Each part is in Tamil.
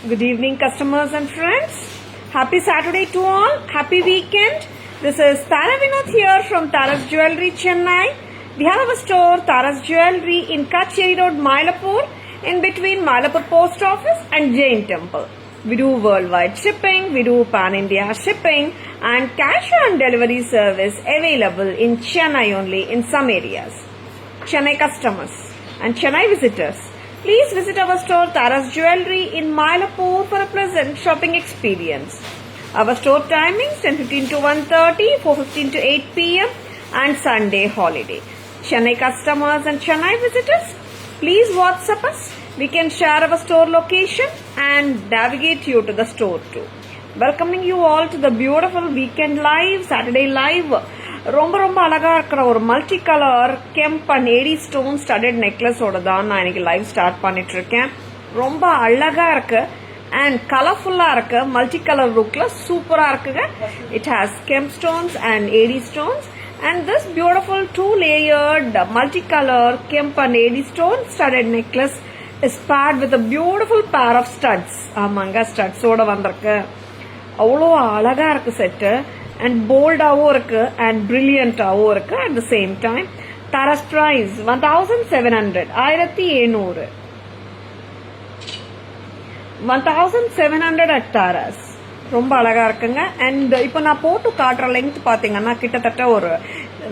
Good evening, customers and friends. Happy Saturday to all. Happy weekend. This is Tara Vinod here from Tara's Jewelry, Chennai. We have our store, Tara's Jewelry, in Kacheri Road, Mylapore, in between Mylapore Post Office and Jain Temple. We do worldwide shipping, we do pan-India shipping, and cash on delivery service available in Chennai only in some areas. Chennai customers and Chennai visitors, please visit our store Tara's Jewelry in Mylapore for a pleasant shopping experience. Our store timings 10:15 to 1:30, 4:15 to 8 p.m. and Sunday holiday. Chennai customers and Chennai visitors, please WhatsApp us. We can share our store location and navigate you to the store too. Welcoming you all to the beautiful weekend live, Saturday live. ரொம்ப அழகா இருக்கிற ஒரு multi colour kemp and AD stone studded நெக்லஸோட தான் நான் இன்னைக்கு லைவ் ஸ்டார்ட் பண்ணிட்டு இருக்கேன். ரொம்ப அழகா இருக்கு அண்ட் கலர்ஃபுல்லா இருக்கு. மல்டி கலர் லுக்ல சூப்பரா இருக்குங்க. It has kemp stones and AD stones and this beautiful two layered multi color kemp and AD stone studded necklace is paired with a beautiful pair of studs. ஆமாங்க, studs ஓட வந்திருக்கு. அவ்வளோ அழகா இருக்கு செட்டு and bold-ஆவும் இருக்கு and brilliant-ஆவும் இருக்கு at the same time. Tara's price 1700 1700 at Tara's. ரொம்ப அழகா இருக்குங்க. அண்ட் இப்போ நான் போட்டு காட்டுற லெங்த் பாத்தீங்கன்னா கிட்டத்தட்ட ஒரு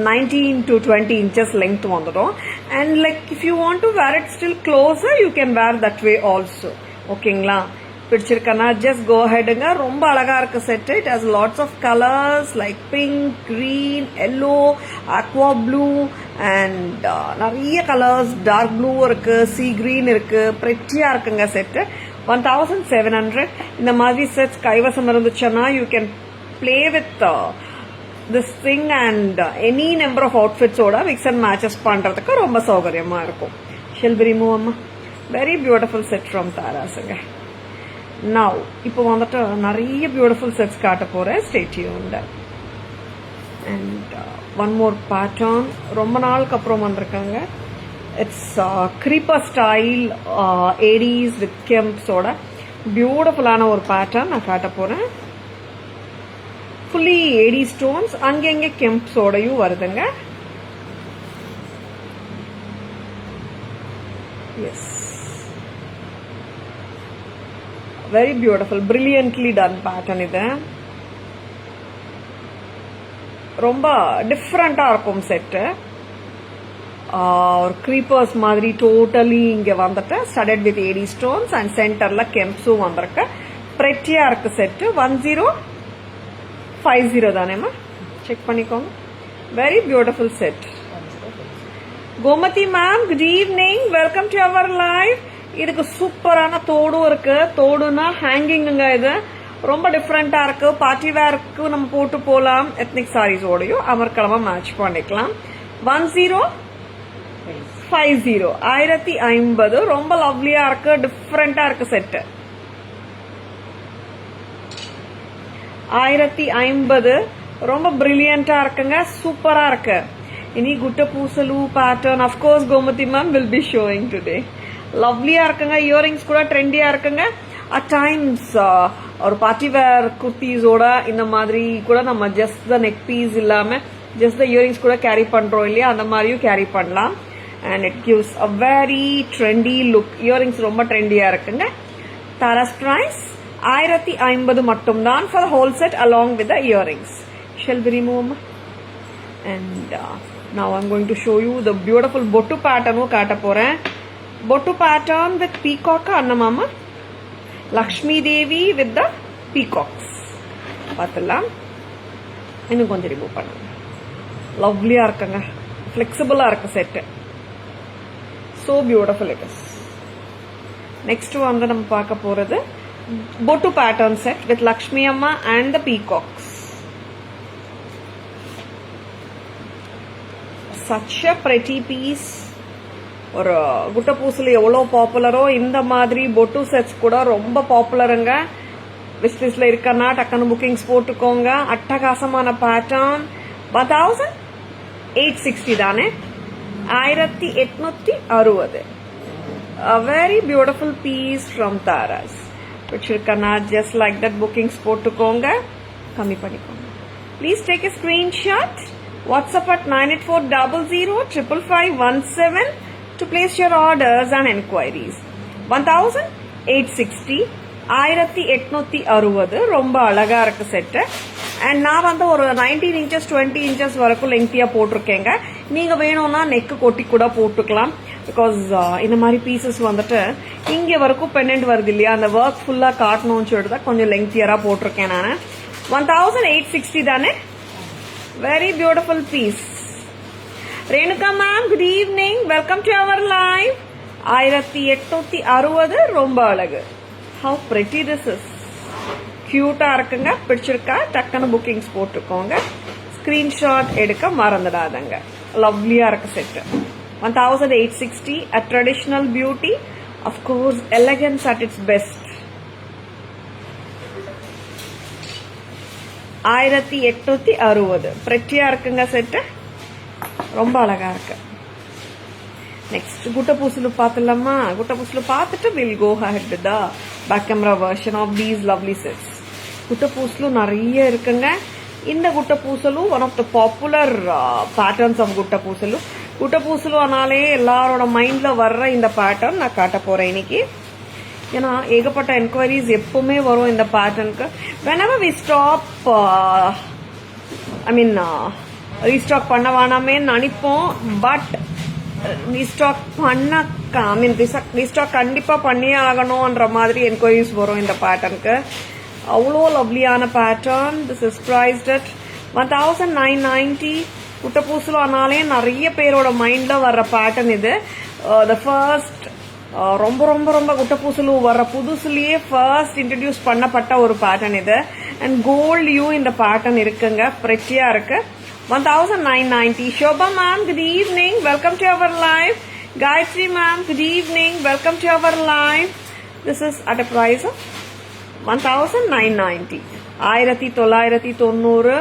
19 to 20 inches லெங்த் வந்துடும். And like if you want to wear it still closer you can wear that way also. ஓகேங்களா? பிடிச்சிருக்கனா ஜஸ்ட் கோ ஹெடுங்க. ரொம்ப அழகா இருக்கு set. It has lots of colours like pink, green, yellow, aqua blue and நிறைய கலர்ஸ். டார்க் ப்ளூ இருக்கு, சி கிரீன் இருக்கு. பிரெட்டியா இருக்குங்க செட்டு. 1700. இந்த மாதிரி செட்ஸ் கைவசம் இருந்துச்சுன்னா you can play with this thing and any number of அவுட்ஃபிட்ஸோட மிக்ஸ் அண்ட் மேட்சஸ் பண்றதுக்கு ரொம்ப சௌகரியமா இருக்கும். ஷெல் பி ரிமூவ் அம்மா. வெரி பியூட்டிஃபுல் செட் ஃப்ரம் தாராஸுங்க. நவ் இப்போ வந்துட்டு நிறைய பியூட்டிஃபுல் செட்ஸ் காட்ட போறேன். Stay tuned. And one more pattern ரொம்ப நாளுக்கு அப்புறம் வந்திருக்காங்க. It's creeper style ADs with கெம்ப்ஸோட பியூட்டிஃபுல்லான ஒரு பேட்டர்ன் நான் காட்ட போறேன். ஃபுல்லி ஏடி ஸ்டோன்ஸ், அங்கங்க கெம்ப்ஸோடயும் வருதுங்க. Yes, very beautiful, brilliantly done pattern. இது ரொம்ப டிஃப்ரெண்டா இருக்கும் செட்டு. ஒரு creepers மாதிரி டோட்டலி இங்க வந்துட்டு studded with AD stones and சென்டர்ல கெம்ப்ஸும் வந்திருக்கு. பிரெட்டியா இருக்கு செட்டு. 1050 தானேமா? செக் பண்ணிக்கோங்க. Very beautiful set. Gomathi ma'am, good evening, welcome to our live. இதுக்கு சூப்பரான தோடும் இருக்கு. தோடுனா ஹேங்கிங்குங்க. இது ரொம்ப டிஃப்ரெண்டா இருக்கு. பார்ட்டி வேருக்கு நம்ம போட்டு போலாம். எத்னிக் சாரீஸோடையும் அமர்க்கலமா மேட்ச் பண்ணிக்கலாம். 1050 ரொம்ப லவ்லியா இருக்கு. டிஃப்ரெண்டா இருக்கு செட்டு. 1050 ரொம்ப பிரில்லியண்டா இருக்குங்க. சூப்பரா இருக்கு. இனி gutta pusalu pattern of course Gomathi ma'am will be showing today. லவ்லியா இருக்குங்க. இயரிங்ஸ் கூட ட்ரெண்டியா இருக்குங்க. அட் டைம்ஸ் ஒரு பார்ட்டி வேர் குர்த்திஸோட இந்த மாதிரி கூட நம்ம ஜஸ்ட் த நெக் பீஸ் இல்லாம ஜஸ்ட் த இயரிங்ஸ் கூட கேரி பண்றோம் இல்லையா, அந்த மாதிரியும் கேரி பண்ணலாம். And it gives a very trendy look. Earrings ரொம்ப ட்ரெண்டியா இருக்குங்க. Tara's price 1050 மட்டும்தான் for the whole set along with the earrings. Shall we remove? And now I'm going to show you the beautiful bottu pattern காட்ட போறேன். Bottu pattern with peacock அண்ணமாமா. Lakshmi Devi with the peacocks. பார்த்தலாம். இன்னும் கொஞ்சம் ரிமூவ் பண்ணுங்க. லவ்லியா இருக்குங்க. ஃபிளெக்சிபிளா இருக்கு set. So beautiful it is. Next வந்து நம்ம பார்க்க போறது bottu pattern set with Lakshmi Amma and the peacocks. Such a pretty piece. ஒரு குட்ட பூசலி எவ்வளவு பாப்புலரோ இந்த மாதிரி பொட்டு செட்ஸ் கூட ரொம்ப பாப்புலருங்க. விஷ்லிஸ்ட்ல இருக்கன்னா டக்குனு புக்கிங்ஸ் போட்டுக்கோங்க. அட்டகாசமான பேட்டர்ன். 1860 தானே? 1860. A very beautiful piece from Tara's. பிடிச்சிருக்கனா just like that bookings போட்டுக்கோங்க, கம்மி பண்ணிக்கோங்க. Please take a screenshot. WhatsApp at 9840055517 to place your orders and enquiries. 1860 1860 ரொம்ப அழகா இருக்கு செட்டு. அண்ட் நான் வந்து ஒரு 19 inches 20 inches வரைக்கும் லெங்க்தியா போட்டிருக்கேங்க. நீங்க வேணும்னா நெக்கு கொட்டி கூட போட்டுக்கலாம். பிகாஸ் இந்த மாதிரி பீசஸ் வந்துட்டு இங்க வரைக்கும் பெண்டன்ட் வருது இல்லையா, அந்த ஒர்க் ஃபுல்லா காட்டணும்னு சொல்லிட்டு தான் கொஞ்சம் லெங்க்தியரா போட்டிருக்கேன் நான். 1860 தானே? Very beautiful piece. Renuka ma'am, good evening, welcome to our live. 1860 ரொம்ப அழகு. How pretty this is. கியூட்டா இருக்குங்க, பிடிச்சிருக்கா? டக்குன்னு புக்கிங்ஸ் போட்டுக்கோங்க, ஸ்கிரீன்ஷாட் எடுக்க மறந்துடாதங்க. லவ்லியா இருக்கு set. 1860, a traditional beauty, of course elegance at its best. 1860 பிரெட்டியா இருக்குங்க செட்டு, ரொம்ப அழகா இருக்கு. நெக்ஸ்ட் குட்டப்பூசலு பாத்துலாமா? குட்டப்பூசலு பார்த்துட்டு will go ahead to the back camera version of these lovely sets. குட்டப்பூசலு நிறைய இருக்குங்க. இந்த குட்டப்பூசலு one of the popular patterns of guttapusalu. குட்டப்பூசலு ஆனாலே எல்லாரோட மைண்ட்ல வர்ற இந்த பேட்டர்ன் நான் காட்ட போறேன் இன்னைக்கு. ஏன்னா ஏகப்பட்ட என்கொயரிஸ் எப்பவுமே வரும் இந்த பேட்டர்னுக்கு. whenever we stop ரீஸ்டாக் பண்ண வேணாமே நினைப்போம், பட் ரீஸ்டாக் கண்டிப்பா பண்ணியே ஆகணும்ன்ற மாதிரி என்கொயரிஸ் வரும் இந்த பேட்டர்னுக்கு. அவ்வளோ லவ்லியான pattern. This is priced at 1990. குட்டப்பூசலு ஆனாலே நிறைய பேரோட மைண்ட்ல வர்ற பேட்டர்ன் இது. த ஃபர்ஸ்ட் ரொம்ப ரொம்ப ரொம்ப குட்டப்பூசலு வர்ற புதுசுலயே ஃபர்ஸ்ட் இன்ட்ரடியூஸ் பண்ணப்பட்ட ஒரு பேட்டர்ன் இது. அண்ட் கோல்ட் யூ இந்த பேட்டர்ன் இருக்குங்க, பிரெட்டியா இருக்கு. 1990. Shobha ma'am, good evening, welcome to our live. Gayatri ma'am, good evening, welcome to our live. This is at a price of 1990. 1990.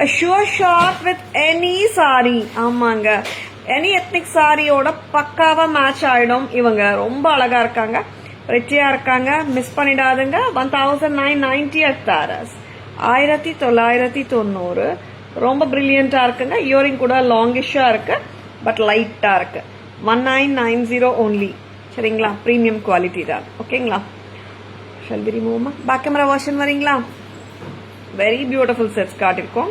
A sure shot with any saree. ஆமாங்க, எனி எத்னிக் சாரியோட பக்காவா மேட்ச் ஆயிடும். இவங்க ரொம்ப அழகா இருக்காங்க, பிரெட்டியா இருக்காங்க, மிஸ் பண்ணிடாதுங்க. 1990 at Taras. 1990 ரொம்ப பிரில்லியண்டா இருக்குங்க. இயரிங் கூட லாங்கிஷா இருக்கு, பட் லைட்டா இருக்கு. 1990 only. சரிங்களா? பிரீமியம் குவாலிட்டி தான். ஓகேங்களா? Shall we remove back camera version வரீங்களா? வெரி பியூட்டிஃபுல் செட்ஸ் காட்டிருக்கோம்.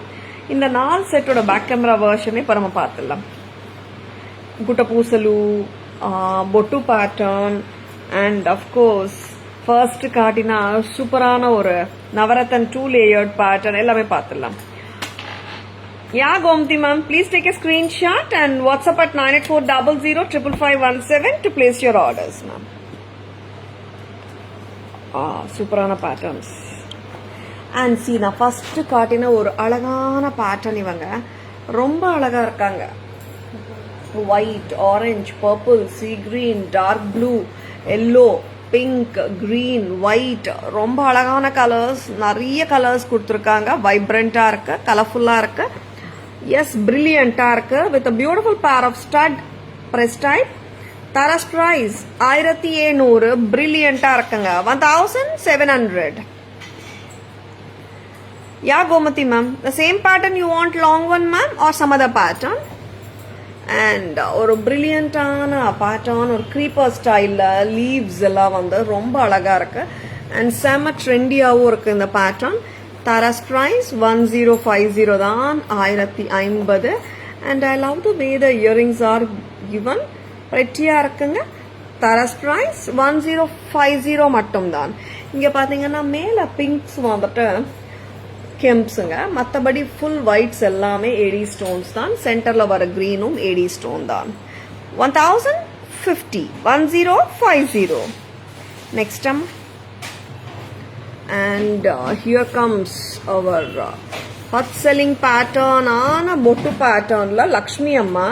இந்த 4 செட்டோட பேக் கேமரா வெர்ஷனே இப்ப நம்ம பார்த்துடலாம். குட்டப்பூசலு, பொட்டு பேட்டர்ன், அண்ட் அஃப்கோர்ஸ் ஃபர்ஸ்ட் காட்டினா சூப்பரான ஒரு நவரத்தன் 2 லேயர்ட் பேட்டர்ன் எல்லாமே பார்த்துடலாம். Yeah, Gomti ma'am, please take a screenshot and WhatsApp at 9840055517 to place your orders, ma'am. சூப்பரான பேட்டர்ன்ஸ். அண்ட் see, நான் ஃபர்ஸ்ட் காட்டின ஒரு அழகான பேட்டர்ன். இவங்க ரொம்ப அழகா இருக்காங்க. White, orange, purple, sea green, dark blue, yellow, pink, green, white, ரொம்ப அழகான கலர்ஸ். நிறைய கலர்ஸ் கொடுத்துருக்காங்க. வைப்ரண்டா இருக்கு, கலர்ஃபுல்லா இருக்கு, எஸ் பிரில்லியண்டா இருக்கு. With beautiful pair of stud press type. தரஸ் பிரைஸ் 1700. பிரில்லியண்டா இருக்குங்க. 1700. Yeah, Gomati ma'am, the same pattern you want long one ma'am or some other pattern? And ஒரு பிரில்லியண்டான பேட்டர்ன், ஒரு creeper ஸ்டைல்ல லீவ்ஸ் எல்லாம் வந்து ரொம்ப அழகா இருக்கு. அண்ட் செம ட்ரெண்டியாவும் இருக்கு இந்த பேட்டர்ன். தாராஸ் பிரைஸ் 1050 தான், 1050. And I love the way the earrings are given. பிரெட்டியா இருக்குங்க. தாராஸ் பிரைஸ் 1050 மட்டும் தான். இங்க பாத்தீங்கன்னா மேல பிங்க்ஸ் வந்துட்டு கெம்ப்ஸுங்க, மற்றபடி ஃபுல் ஒயிட்ஸ் எல்லாமே ஏடி ஸ்டோன்ஸ் தான். சென்டர்ல வர கிரீனும் ஏடி ஸ்டோன் தான். 1050. 1050. Next time. And here comes our hot selling pattern on a bottu pattern la Lakshmi Amma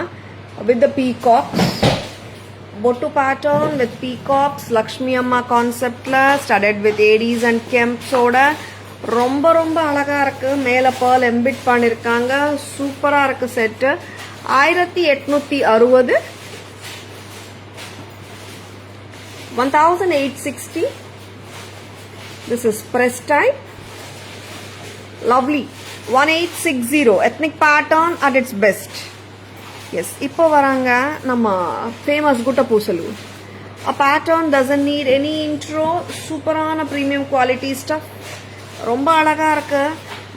with the peacocks. Bottu pattern with peacocks, Lakshmi Amma concept la studded with ADs and kemps oda. ரொம்ப ரொம்ப அழகா இருக்கு. மேல பேர்ல் எம்பிட் பண்ணிருக்காங்க. சூப்பரா இருக்கு set. 1860. 1860. This is press type. Lovely. 1860 ethnic pattern at its best. Yes, இப்போ வராங்க நம்ம famous gutta பூசலு. A pattern doesn't need any intro. சூப்பரான premium quality stuff. ரொம்ப அழகா இருக்கு.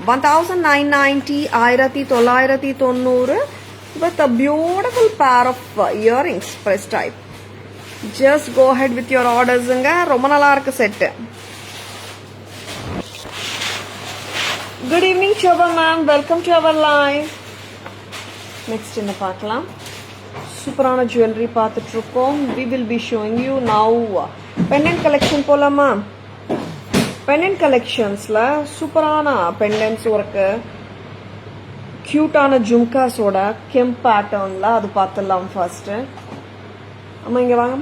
1990 1990 with a beautiful pair of earrings press type. Just go ahead with your orders ங்க. ரொம்ப நல்லா இருக்கு set. Good evening Shobha ma'am, welcome to our live. Next என்ன பார்க்கலாம். சூப்பரான jewelry பார்த்துட்டு இருக்கோம். We will be showing you now pendant collection போலாமா? Pendant collectionsல சூப்பரான pendants இருக்கு. கியூட்டான ஜும்காஸோட கெம்ப் பேட்டர்ன்ல அது பார்த்துடலாம் ஃபர்ஸ்ட். அம்மா இங்க வாங்க.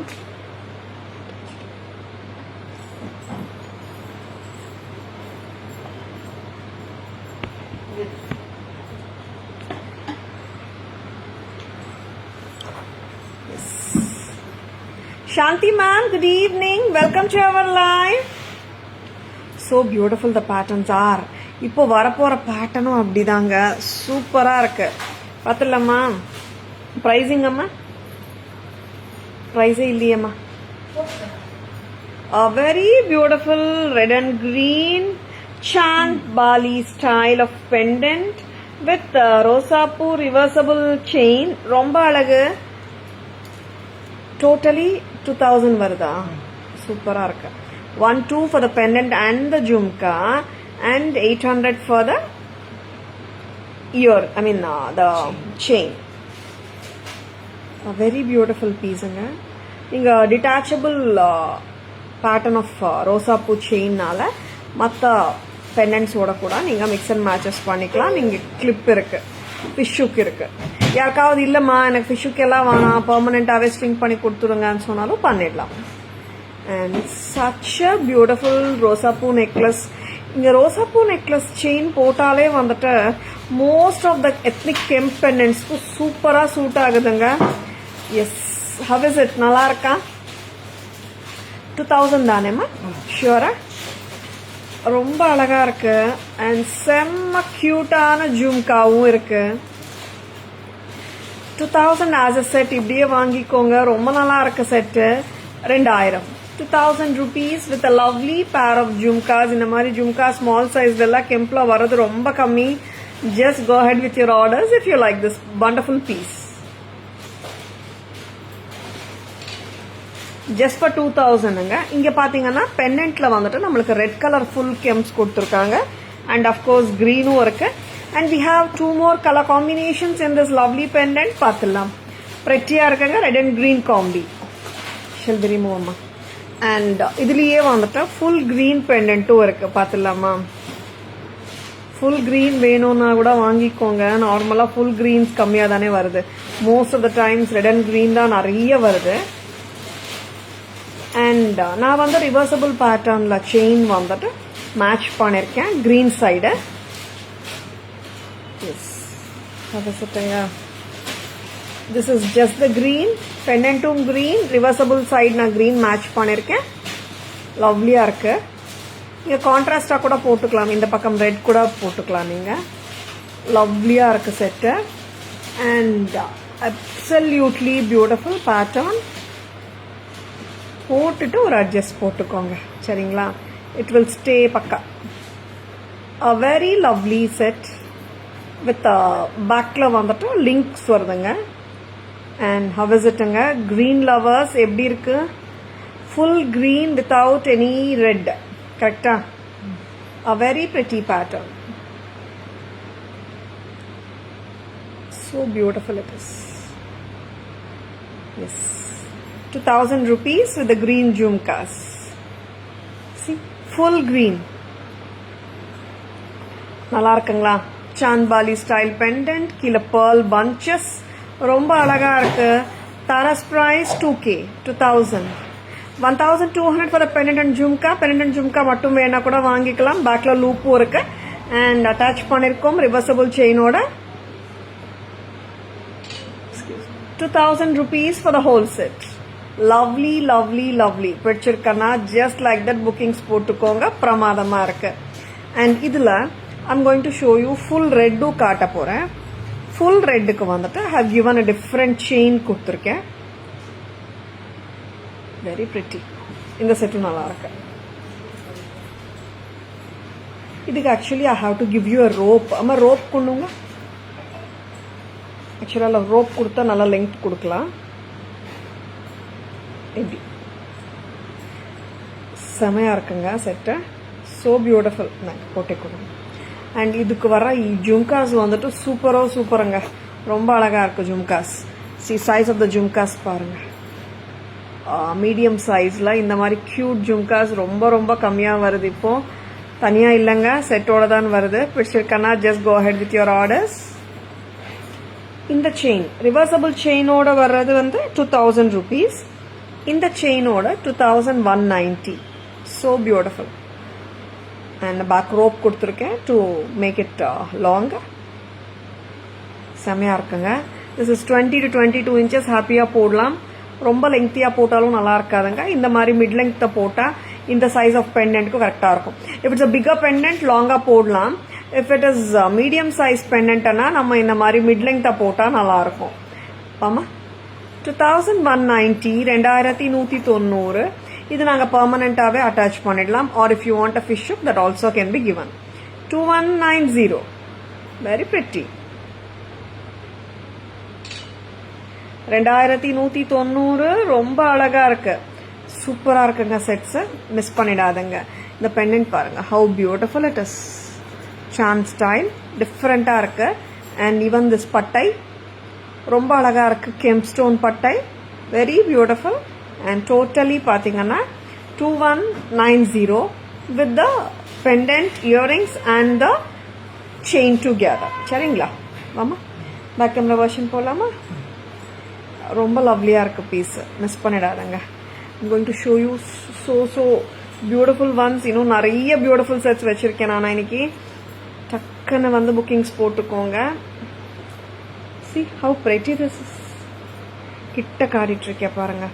Shanti ma'am, good evening. Welcome to our live. So beautiful the patterns are. இப்போ வரப்போற பேட்டர்னும் அப்படிதாங்க. சூப்பரா இருக்கு. பார்த்துடலாமா? பிரைசிங் அம்மா? பிரைஸே இல்லையம்மா. A very beautiful red and green chand bali style of pendant with rosapu reversible chain. ரொம்ப அழகு. Totally 2000 வருதா? சூப்பரா இருக்கு. 1-2 for the pendant and the jhumka and 800 for the ear, the chain. A very beautiful piece anga. Inga detachable pattern of rosapu chain nala matta pendants oda kuda neenga mix and matches panikalam. Ninga clip irukku, fish hook irukku. யாருக்காவது இல்லம்மா எனக்கு fish hook எல்லாம் வேணாம் பெர்மனன்ட்டாவே ஸ்ட்ரிங் பண்ணி கொடுத்துருங்கன்னு சொன்னாலும் பண்ணிடலாம். And such a beautiful rosapu necklace. இங்க ரோசாப்பூ நெக்லஸ் செயின் போட்டாலே வந்துட்டு most of the ethnic kemp பெண்டன்ட்ஸ்க்கு சூப்பரா சூட் ஆகுதுங்க. Yes, how is it? நல்லா இருக்கா? 2000 தானேம்மா? ஷியூரா? ரொம்ப அழகா இருக்கு. அண்ட் செம்ம கியூட்டான ஜும்காவும் இருக்கு. 2000 ஆஸ் அ செட் இப்படியே வாங்கிக்கோங்க. ரொம்ப நல்லா இருக்கு set. 2000 2000 rupees with a lovely pair of jhumkas. இந்த மாதிரி jhumka small size எல்லாம் கெம்ப்ல வரது ரொம்ப கம்மி. Just go ahead with your orders if you like this wonderful piece. Just for 2000 ங்க. இங்க பாத்தீங்கன்னா பெண்டன்ட்ல வந்துட்டு நம்மளுக்கு ரெட் கலர் ஃபுல் கெம்ப்ஸ் கொடுத்திருக்காங்க. And of course greenும் இருக்கு. And we have 2 more color combinations in this lovely pendant. பாத்துடலாம். prettyயா இருக்குங்க. red and green combi. Shall we remove அம்மா? அண்ட் இதுலயே வந்துட்டு ஃபுல் கிரீன் பெண்டன்ட்டும் இருக்கு. பார்த்துடலாமா? ஃபுல் கிரீன் வேணும்னா கூட வாங்கிக்கோங்க. நார்மலா ஃபுல் கிரீன்ஸ் கம்மியா தானே வருது. Most of the times red and green தான் நிறைய வருது. அண்ட் நான் வந்து ரிவர்சபிள் பேட்டர்ன்ல செயின் வந்துட்டு மேட்ச் பண்ணிருக்கேன் green side. This is just the green, pendentum green, reversible side na green match பண்ணிருக்கேன். லவ்லியா இருக்கு. நீங்க கான்ட்ராஸ்டா கூட போட்டுக்கலாம். இந்த பக்கம் ரெட் கூட போட்டுக்கலாம் நீங்க. லவ்லியா இருக்கு set. And absolutely beautiful pattern. போட்டுட்டு ஒரு அட்ஜஸ்ட் போட்டுக்கோங்க. சரிங்களா? இட் வில் ஸ்டே பக்கா. A very lovely set with பேக்ல வந்துட்டு லிங்க்ஸ் வருதுங்க. And how is it anga? Green lovers எப்படி இருக்கு? Full green without any red. Correct? A very pretty pattern. So beautiful it is. Yes. 2000 rupees with the green jhumkas. See? Full green. நல்லா இருக்குங்களா? Chandbali style pendant. கீழே pearl bunches. ரொம்ப அழகா இருக்கு. Tara's price 2K 2000. 1200 for the pendant and jhumka. Pendant and jhumka மட்டும் வேணா கூட வாங்கிக்கலாம். பேக்ல லூப்பும் இருக்கு. அண்ட் அட்டாச் பண்ணிருக்கோம் ரிவர்சபிள் செயினோட. 2000 rupees for the whole set. Lovely lovely lovely பிடிச்சிருக்கனா ஜஸ்ட் லைக் தட் புக்கிங்ஸ் போட்டுக்கோங்க, பிரமாதமா இருக்கு. அண்ட் இதுல I'm going to show you full ரெட்டும் காட்ட போறேன். ஃபுல் ரெட்டுக்கு வந்துட்டு have given a different chain கொடுத்துருக்கேன். Very pretty. இந்த செட்டும் நல்லா இருக்கு. இதுக்கு actually I have to give you a rope. ஆமா, ரோப் கொண்டுங்க. ஆக்சுவலா ரோப் கொடுத்தா நல்லா லெங்க் கொடுக்கலாம். எப்படி செமையா இருக்குங்க செட்டு. So beautiful. போட்டே கொடுங்க. அண்ட் இதுக்கு வர ஜும்காஸ் வந்துட்டு சூப்பருங்க. ரொம்ப அழகா இருக்கு jhumkas. Size of the jhumkas பாருங்க. மீடியம் சைஸ்ல இந்த மாதிரி கியூட் ஜும்காஸ் ரொம்ப ரொம்ப கம்மியா வருது. இப்போ தனியா இல்லைங்க, செட்டோட தான் வருது. பிடிச்சிருக்கனா just go ahead with your orders. இந்த செயின் ரிவர்சபிள் செயினோட வர்றது வந்து 2000 rupees. இந்த செயினோட 2190. So beautiful. And back rope கொடுத்துருக்கேன் டு மேக் இட் லாங். செமையா இருக்குங்க. This is 20 to 22 inches. ஹாப்பியா போடலாம். ரொம்ப லெங்க்தியா போட்டாலும் நல்லா இருக்காதுங்க. இந்த மாதிரி மிட் லெங்க்த போட்டா இந்த சைஸ் ஆஃப் பெண்டன்ட்க்கு கரெக்டா இருக்கும். If it's a bigger pendant லாங்கா போடலாம். If it is medium size பெண்டன்ட்னா நம்ம இந்த மாதிரி மிட் லெங்க்த போட்டா நல்லா இருக்கும். ஆமா, 2190, 2190. இது நாங்க பெர்மனண்டாவே அட்டாச் பண்ணிடலாம். Or if you want a fish that also can be given. 2190. Very pretty. 2190 ரொம்ப அழகா இருக்கு. சூப்பரா இருக்குங்க செட்ஸ். மிஸ் பண்ணிடாதுங்க. இந்த பெண்டன்ட் பாருங்க, ஹவு பியூட்டிஃபுல் இட் இஸ். சான் ஸ்டைல் டிஃப்ரெண்டா இருக்கு. அண்ட் ஈவன் திஸ் பட்டை ரொம்ப அழகா இருக்கு. கெம்ஸ்டோன் பட்டை, வெரி பியூட்டிஃபுல். அண்ட் டோட்டலி பாத்தீங்கன்னா 2190 with the pendant, earrings and the chain together. சரிங்களா? ஆமா, பேக் கேமரா வெர்ஷன் போலாமா? ரொம்ப லவ்லியா இருக்கு பீஸ். மிஸ் பண்ணிடாதங்க. I'm going to show you so beautiful ones. இன்னும் நிறைய பியூட்டிஃபுல் செட்ஸ் வச்சிருக்கேன் நான் இன்னைக்கு. டக்குன்னு வந்து புக்கிங்ஸ் போட்டுக்கோங்க. See how pretty this is. கிட்ட காட்டிட்டு இருக்கேன் பாருங்க.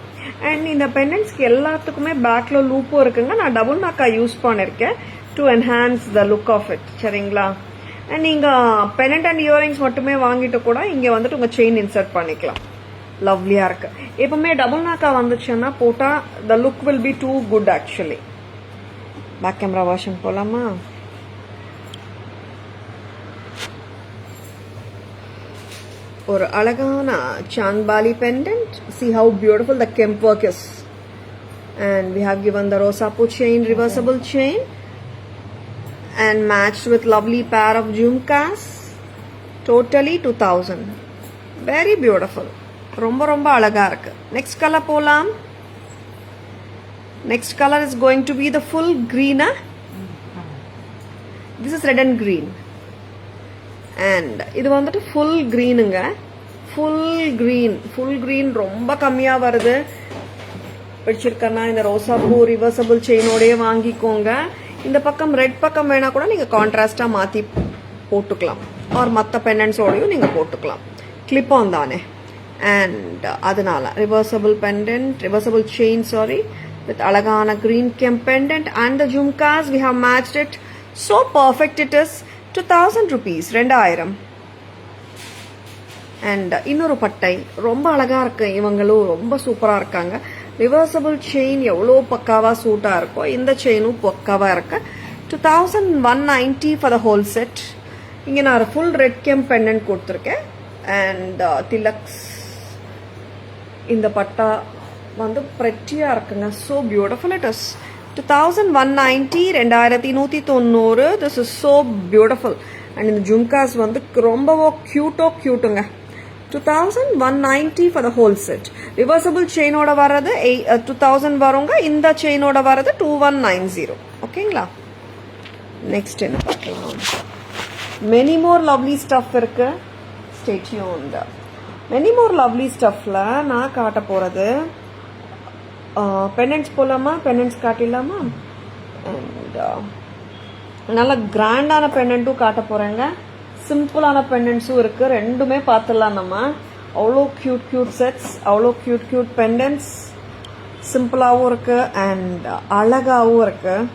அண்ட் இந்த பெண்டன்ட்ஸ்க்கு எல்லாத்துக்குமே பேக்ல லூப்பும் இருக்குங்க. நான் டபுள் நாக்கா யூஸ் பண்ணிருக்கேன் to enhance the look of it. சரிங்களா? அண்ட் நீங்க பெண்டன்ட் அண்ட் இயரிங்ஸ் மட்டுமே வாங்கிட்டு கூட இங்க வந்துட்டு உங்க செயின் இன்சர்ட் பண்ணிக்கலாம். லவ்லியா இருக்கு. எப்பவுமே டபுள் நாக்கா வந்துச்சுன்னா போட்டா the look will be too good actually. Back camera version போலாமா? ஒரு அழகான Chandbali pendant. See how beautiful the kemp work is. And we have given the rosapu chain, reversible chain, and matched with lovely pair of jhumkas. Totally 2000. Very beautiful. ரொம்ப ரொம்ப அழகா இருக்கு. நெக்ஸ்ட் கலர் போலாம். Next colour is going to be the full green. This is red and green. And இது வந்துட்டு ஃபுல் greenங்க. ஃபுல் green ரொம்ப கம்மியா வருது. பிடிச்சிருக்கனா இந்த ரோசாப்பூ ரிவர்சபிள் செயினோடய வாங்கிக்கோங்க. இந்த பக்கம் ரெட் பக்கம் வேணா கூட நீங்க கான்ட்ராஸ்டா மாத்தி போட்டுக்கலாம். ஆர் மத்த பெண்டன்ட்ஸோடயும் நீங்க போட்டுக்கலாம். கிளிப் ஆன் தானே. And அதனால reversible chain with alagana green kemp pendant and the jhumkas. We have matched it so perfect. It is 2000 rupees. 2000. And இன்னொரு பட்டை ரொம்ப அழகா இருக்கு. இவங்களும் ரொம்ப சூப்பரா இருக்காங்க. ரிவர்சபிள் செயின் எவ்வளோ பக்காவா சூட்டா இருக்கோ இந்த செயினும் பக்காவா இருக்கு. 2190 for the whole set. இங்க நான் ஃபுல் ரெட் கெம்ப் பெண்டன்ட் கொடுத்துருக்கேன். அண்ட் திலக்ஸ் இந்த பட்டா வந்து pretty-ஆ இருக்குங்க. so beautiful it is. 2190, 2190. This is so beautiful. and இந்த ஜும்காஸ் வந்து ரொம்ப கியூட்டுங்க. 2190 for the whole set. reversible chain-ஓட வர்றது 2000 வருங்க. இந்த செயினோட வர்றது 2190. ஓகேங்களா? நெக்ஸ்ட் என்ன பார்க்கலாம்? many more lovely stuff இருக்கு. stay tuned. many more lovely stuffல நான் காட்ட போறது பெண்டன்ட்ஸ் போலாமா? பெண்டன்ட்ஸ் காட்டிடலாமா? அண்ட் நல்ல கிராண்டான பெண்டன்ட்டும் காட்ட போறேங்க. சிம்பிளான பெண்டன்ட்ஸும் இருக்கு. ரெண்டுமே பார்த்துடலாம் நம்ம. அவ்வளோ கியூட் செட்ஸ், அவ்வளோ கியூட் பெண்டன்ட்ஸ். சிம்பிளாகவும் இருக்குது அண்ட் அழகாகவும் இருக்குது.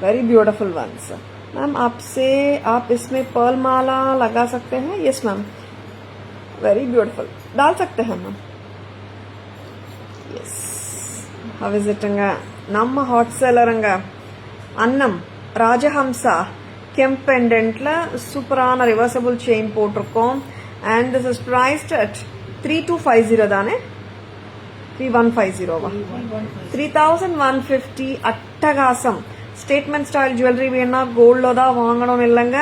Very beautiful once. मैम आपसे आप इसमें पर्ल माला लगा सकते हैं? यस मैम, वेरी ब्यूटीफुल, डाल सकते हैं ma'am. Yes, how is it? நம்ம ஹாட் செல்லருங்க அன்னம் ராஜஹம்சா கெம்ப் பெண்டன்ட்ல சூப்பரான ரிவர்சபிள் செயின் போட்டிருக்கோம். And this is priced at 3250 தானே? 3150வா? 3150. அட்டகாசம். ஸ்டேட்மெண்ட் ஸ்டைல் ஜுவல்லரி வேணா கோல்ட்ல தான் வாங்கணும்னு இல்லைங்க,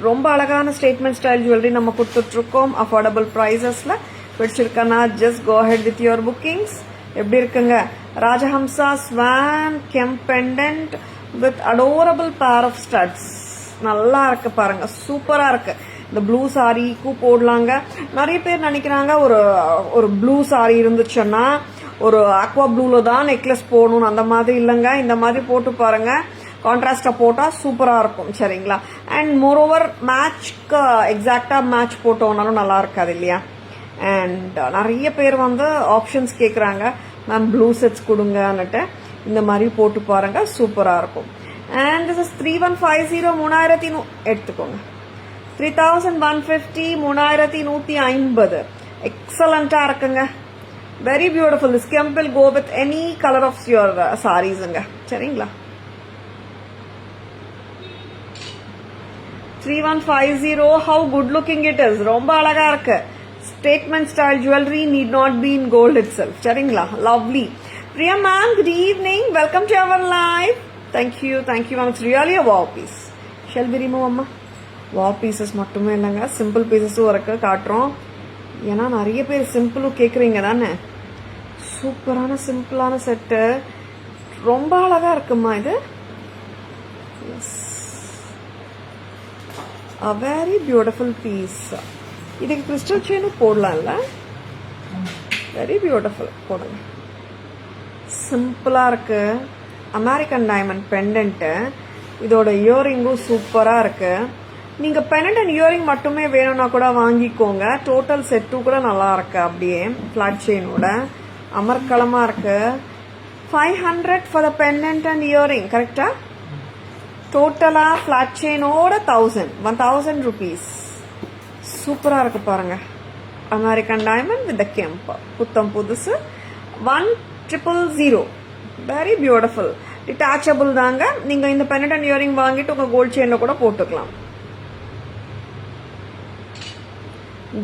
ரொம்ப அழகான ஸ்டேட்மெண்ட் ஸ்டைல் ஜுவல்லரி நம்ம கொடுத்துட்ருக்கோம் அஃபோர்டபுள் ப்ரைஸஸ்ல. பிடிச்சிருக்கனா just go ahead with your bookings. எப்படி இருக்குங்க? Rajahamsa swan kemp pendant with adorable pair of studs. நல்லா இருக்கு பாருங்க, சூப்பரா இருக்கு. இந்த ப்ளூ சாரிக்கு போடலாங்க. நிறைய பேர் நினைக்கிறாங்க ஒரு ப்ளூ சாரி இருந்துச்சுன்னா ஒரு ஆக்வா ப்ளூல தான் நெக்லஸ் போடணும், அந்த மாதிரி இல்லைங்க. இந்த மாதிரி போட்டு பாருங்க, கான்ட்ராஸ்டா போட்டா சூப்பரா இருக்கும். சரிங்களா? அண்ட் மோரோவர் மேட்ச்க்கு எக்ஸாக்டா மேட்ச் போட்டோம்னாலும் நல்லா இருக்காது இல்லையா? அண்ட் நிறைய பேர் ஆப்ஷன்ஸ் கேட்குறாங்க, மேம் ப்ளூ செட்ஸ் கொடுங்கன்னுட்டு. இந்த மாதிரி போட்டு பாருங்க, சூப்பரா இருக்கும். And this is 3150. 3000 எடுத்துக்கோங்க. 3150, 3150. எக்ஸலண்டா இருக்குங்க. Very beautiful. This kemp will go with any colour of your சாரீஸுங்க. சரிங்களா? 3150. how good looking it is. ரொம்ப அழகா இருக்கு. Statement style jewelry need not be in gold itself. சரிங்களா? Lovely. Priya ma'am, good evening. Welcome to our live. Thank you ma'am. It's really a wow piece. Shall we remove amma? Wow pieces மட்டுமே இல்லைங்க, சிம்பிள் பீசஸும் இருக்கு, காட்டுறோம். ஏன்னா நிறைய பேர் சிம்பிளும் கேட்குறீங்க தானே. சூப்பரான சிம்பிளான செட்டு, ரொம்ப அழகா இருக்குமா இது. A very beautiful piece. இதுக்கு கிறிஸ்டல் செயினும் போடலாம்ல. Very beautiful. போடுங்க. சிம்பிளா இருக்கு. American diamond pendant. இதோட இயரிங்கும் சூப்பரா இருக்கு. நீங்க பெண்டன்ட் அண்ட் இயரிங் மட்டுமே வேணும்னா கூட வாங்கிக்கோங்க. டோட்டல் செட்டு கூட நல்லா இருக்கு. அப்படியே பிளாட் செயினோட அமர்க்கலமா இருக்கு. 500 for the pendant and earring. கரெக்டா? டோட்டலா பிளாட் செயினோட 1000 rupees. சூப்பரா இருக்கு பாருங்க. அமெரிக்கன் டைமண்ட் வித் கெம்ப், புத்தம் புதுசு. 1000. Very beautiful. டிட்டாச்சபிள் தாங்க. நீங்க இந்த பெண்டன்ட் அண்ட் இயரிங் வாங்கிட்டு உங்க கோல்ட் செயின்ல கூட போட்டுக்கலாம்.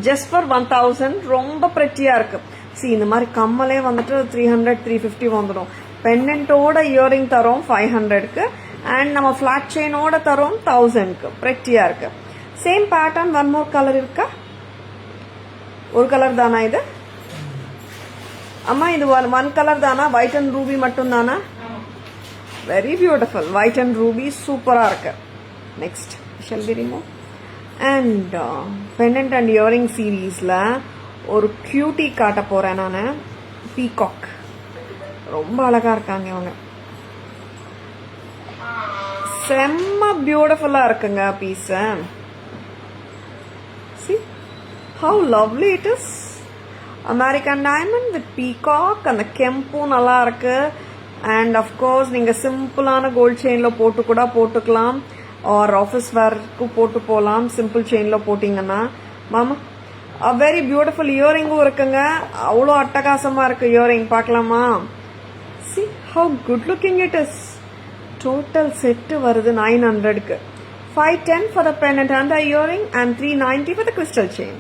Just for 1000. ரொம்ப பிரெட்டியா இருக்கு. இந்த மாதிரி கம்மலே 300 350 வந்துடும். பெண்டன்ட்டோட இயரிங் தரோம் 500க்கு. அண்ட் நம்ம பிளாட் செயினோட தரோம் 1000க்கு. பிரெட்டியா இருக்கு. Same pattern. One more colour இருக்கா? ஒரு கலர் தானா இது? அம்மா இது ஒன் கலர் தானா? ஒயிட் அண்ட் ரூபி மட்டும் தானா? Very beautiful. White and ruby சூப்பரா இருக்கு. Next shall we remove. And pendant and earring சீரீஸ்ல ஒரு கியூட்டி காட்ட போறேன் நான். பீகாக். ரொம்ப அழகா இருக்காங்க இவங்க. செம்ம பியூட்டிஃபுல்லா இருக்குங்க piece. See how lovely it is. American diamond with peacock. அந்த கெம்பும் நல்லா இருக்கு. அண்ட் அஃப்கோர்ஸ் நீங்க சிம்பிளான கோல்ட் செயின்ல போட்டு கூட போட்டுக்கலாம், ஆர் ஆஃபீஸ் வேர்க்கு போட்டு போகலாம். சிம்பிள் செயின்ல போட்டீங்கன்னா மாமா. Very beautiful. இயரிங்கும் இருக்குங்க. அவ்வளோ அட்டகாசமா இருக்கு இயரிங். பார்க்கலாமா? See how good looking it is. Total set வருது 900க்கு. 510 for the pendant and the earring and 390 for the crystal chain.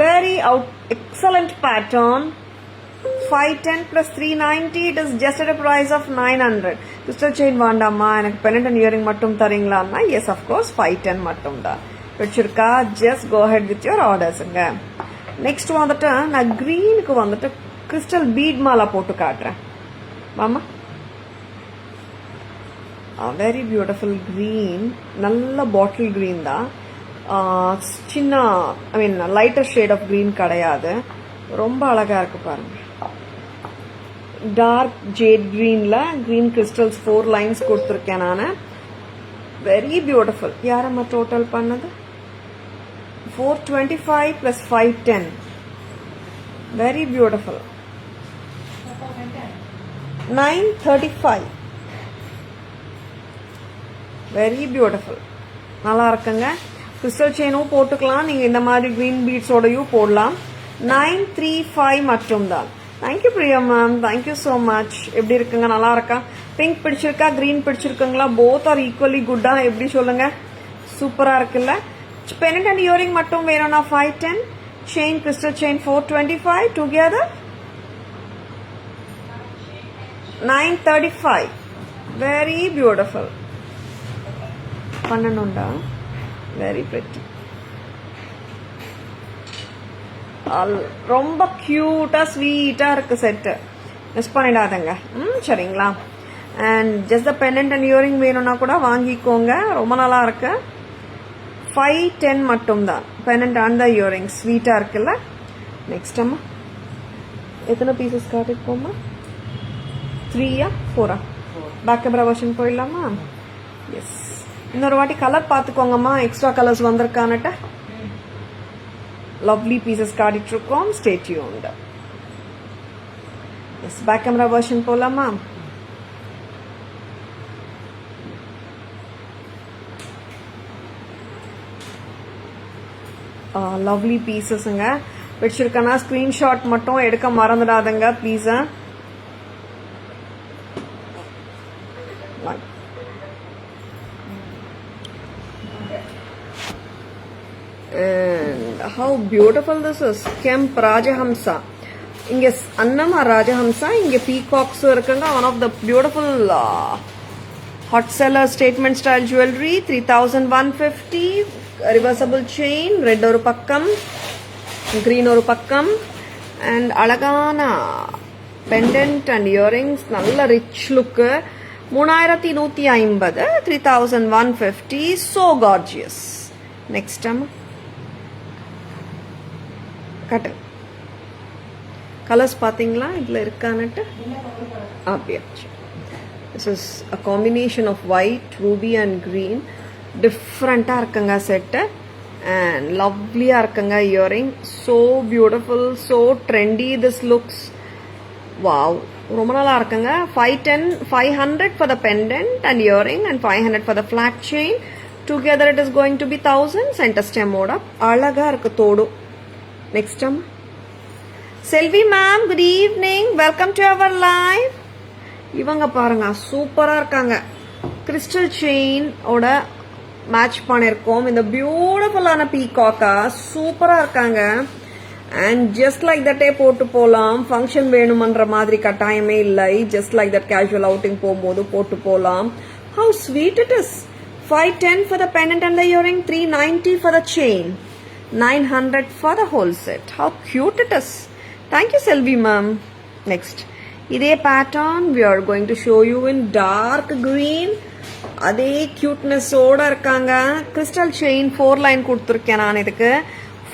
Very excellent pattern. 510 plus 390, it is just at a price of 900. Crystal chain vaandama enak pendant and earring mattum tharingla na? Yes, of course, 510 mattum da. Pidichirka, just go ahead with your orders nga. Next vandata na green ku vandata crystal bead mala potu kaatren mama. Very beautiful green. Nalla bottle green da. சின்ன I mean lighter shade of green கிடையாது. ரொம்ப அழகா இருக்கு பாருங்க. டார்க் ஜேட் கிரீன்ல கிரீன் கிறிஸ்டல்ஸ் 4 லைன்ஸ் கொடுத்துருக்கேன் நான். Very beautiful. யாரம்மா டோட்டல் பண்ணது? 425 plus 510. Very beautiful. 935. Very beautiful. நல்லா இருக்குங்க. கிறிஸ்டல் செயினும் போட்டுக்கலாம். நீங்கள் இந்த மாதிரி க்ரீன் பீட்ஸோடையும் போடலாம். 935 மட்டும்தான். Thank you Priya ma'am, thank you so much. எப்படி இருக்குங்க, நல்லா இருக்கா? பிங்க் பிடிச்சிருக்கா, க்ரீன் பிடிச்சிருக்குங்களா? போத் ஆர் ஈக்குவலி குட்டா? எப்படி சொல்லுங்க? சூப்பராக இருக்குல்ல? பெனட் அண்ட் இயரிங் மட்டும் வேணும்னா 510, chain crystal chain 425, together 935. Very beautiful. பண்ணணுண்டா? Very pretty. ரொம்ப கியூட்டா ஸ்வீட்டா இருக்கு செட்டு. மிஸ் பண்ணிடாதங்க. சரிங்களா? And just the pendant and earring வேணும்னா கூட வாங்கிக்கோங்க. ரொம்ப நல்லா இருக்கு. 510 மட்டும்தான். பெண்டன்ட் அண்ட் த இயரிங் ஸ்வீட்டா இருக்குல்ல? நெக்ஸ்ட் அம்மா எத்தனை பீசஸ் காட்டிருக்கோம்மா? 3 4 பேக் கேமரா வெர்ஷன் போயிடலாமா? எஸ். இன்னொரு வாட்டி கலர் பார்த்துக்கோங்கம்மா, எக்ஸ்ட்ரா கலர்ஸ் வந்திருக்கான்னுட்டு. லவ்லி பீசஸ் காட்டிட்டு இருக்கோம். Stay tuned. Yes, back camera version போலாமா? லவ்லி பீசஸ்ங்க. பிடிச்சிருக்கனா ஸ்கிரீன்ஷாட் மட்டும் எடுக்க மறந்துடாதங்க please. And how beautiful this is. Kemp Rajahamsa. இங்க அன்னமா ராஜஹம்சா, இங்க பீகாக்ஸ் இருக்குங்க. One of the beautiful hot seller statement style jewellery. 3150. Reversible chain. Red ஒரு பக்கம், கிரீன் ஒரு பக்கம். அண்ட் அழகான பெண்டன்ட் அண்ட் இயரிங்ஸ். நல்ல rich look. 3150. 3150. So gorgeous. Next time. கட்டு கலர்ஸ் பார்த்தீங்களா இதில் இருக்கான்னுட்டு? அப்படியாச்சு. This is a combination of white, ruby and green. டிஃப்ரெண்ட்டாக இருக்குங்க செட்டு. அண்ட் லவ்லியாக இருக்குங்க earring. So beautiful, so trendy this looks. Wow, ரொம்ப நல்லா இருக்குங்க. 510, 500 for the pendant and earring and 500 for the flat chain. Together it is going to be 1000. Center stem ஓட அழகா இருக்கு தோடு. Next time. Selvi ma'am, good evening. Welcome to our live. இவங்க பாருங்க சூப்பரா இருக்காங்க. கிறிஸ்டல் செயின் ஓட மேட்ச் பண்ணிருக்கோம். இந்த பியூட்டிஃபுல்லான பீகாக்கா சூப்பரா இருக்காங்க. அண்ட் ஜஸ்ட் லைக் தட்டே போட்டு போலாம். ஃபங்க்ஷன் வேணுமன்ற மாதிரி கட்டாயமே இல்லை. Just like that casual outing போகும்போது போட்டு போலாம். How sweet it is. 510 for the pendant and the earring. 390 for the chain. 900 for the whole set. How cute it is. Thank you Selvi ma'am. Next, இதே pattern we are going to show you in dark green. அதே cuteness ஓட இருக்காங்க. crystal chain 4 line கொடுத்திருக்கேன் நான் இதுக்கு.